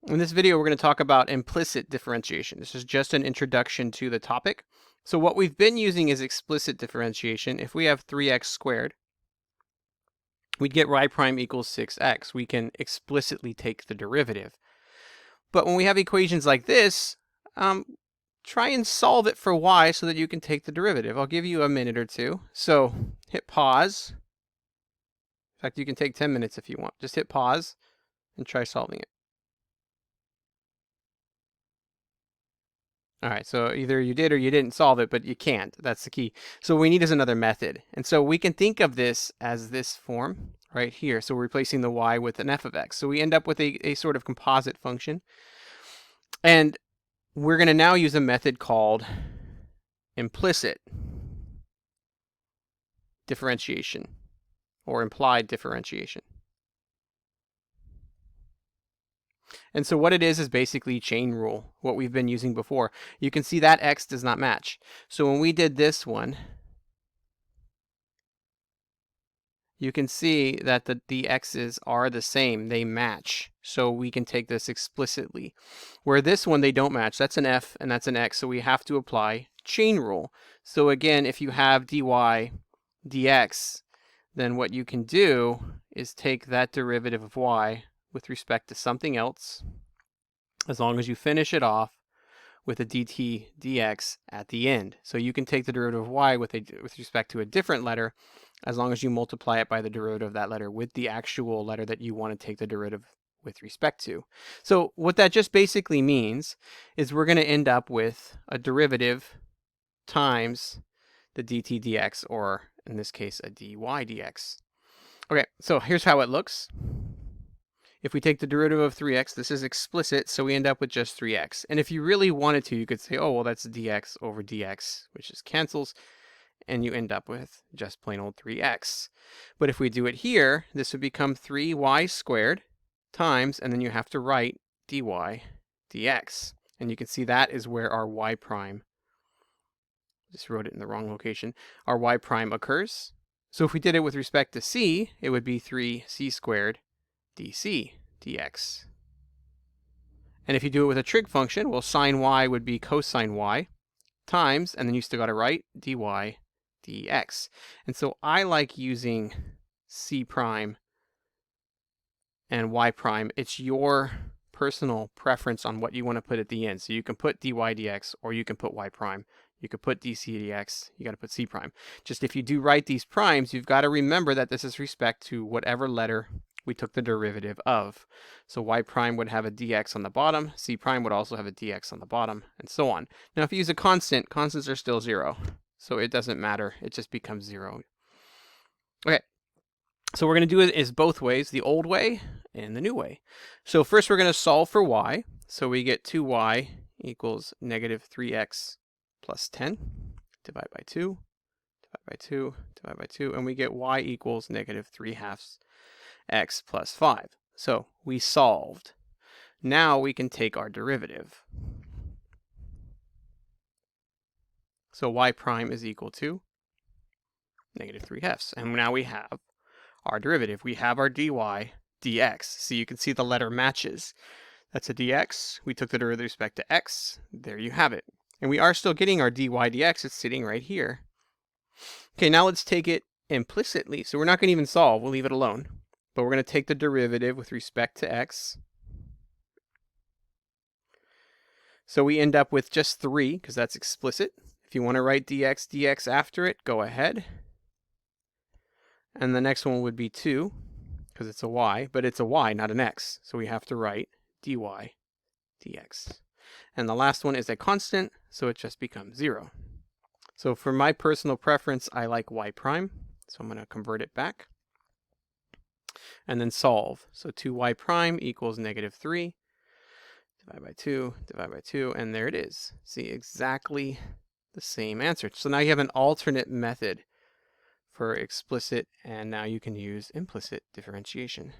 In this video, we're going to talk about implicit differentiation. This is just an introduction to the topic. So what we've been using is explicit differentiation. If we have 3x squared, we'd get y prime equals 6x. We can explicitly take the derivative. But when we have equations like this, try and solve it for y so that you can take the derivative. I'll give you a minute or two. So hit pause. In fact, you can take 10 minutes if you want. Just hit pause and try solving it. All right, so either you did or you didn't solve it, but you can't. That's the key. So what we need is another method. And so we can think of this as this form right here. So we're replacing the y with an f of x. So we end up with a sort of composite function. And we're going to now use a method called implicit differentiation or implied differentiation. And so what it is basically chain rule, what we've been using before. You can see that x does not match. So when we did this one, you can see that the x's are the same. They match. So we can take this explicitly. Where this one, they don't match. That's an f and that's an x. So we have to apply chain rule. So again, if you have dy dx, then what you can do is take that derivative of y with respect to something else, as long as you finish it off with a dt dx at the end. So you can take the derivative of y with respect to a different letter, as long as you multiply it by the derivative of that letter with the actual letter that you want to take the derivative with respect to. So what that just basically means is we're going to end up with a derivative times the dt dx, or in this case, a dy dx. Okay, so here's how it looks. If we take the derivative of 3x, this is explicit, so we end up with just 3x. And if you really wanted to, you could say, oh, well, that's dx over dx, which just cancels, and you end up with just plain old 3x. But if we do it here, this would become 3y squared times, and then you have to write dy dx. And you can see that is where our y prime, just wrote it in the wrong location, our y prime occurs. So if we did it with respect to c, it would be 3c squared dc dx. And if you do it with a trig function, well, sine y would be cosine y times, and then you still got to write dy dx. And so I like using c prime and y prime. It's your personal preference on what you want to put at the end. So you can put dy dx, or you can put y prime. You could put dc dx. You got to put c prime. Just if you do write these primes, you've got to remember that this is respect to whatever letter we took the derivative of. So y prime would have a dx on the bottom, c prime would also have a dx on the bottom, and so on. Now if you use a constant, constants are still 0. So it doesn't matter, it just becomes 0. Okay, so we're going to do it is both ways, the old way and the new way. So first we're going to solve for y. So we get 2y equals negative 3x plus 10, divide by 2, divide by 2, divide by 2, and we get y equals negative 3/2 x plus 5. So we solved. Now we can take our derivative. So y prime is equal to negative 3/2. And now we have our derivative. We have our dy dx. So you can see the letter matches. That's a dx. We took the derivative with respect to x. There you have it. And we are still getting our dy dx. It's sitting right here. Okay, now let's take it implicitly. So we're not going to even solve. We'll leave it alone. But we're going to take the derivative with respect to x. So we end up with just 3, because that's explicit. If you want to write dx after it, go ahead. And the next one would be 2, because it's a y, but it's a y, not an x. So we have to write dy dx. And the last one is a constant, so it just becomes 0. So for my personal preference, I like y prime. So I'm going to convert it back. And then solve. So 2y prime equals negative 3. Divide by 2, divide by 2, and there it is. See, exactly the same answer. So now you have an alternate method for explicit, and now you can use implicit differentiation.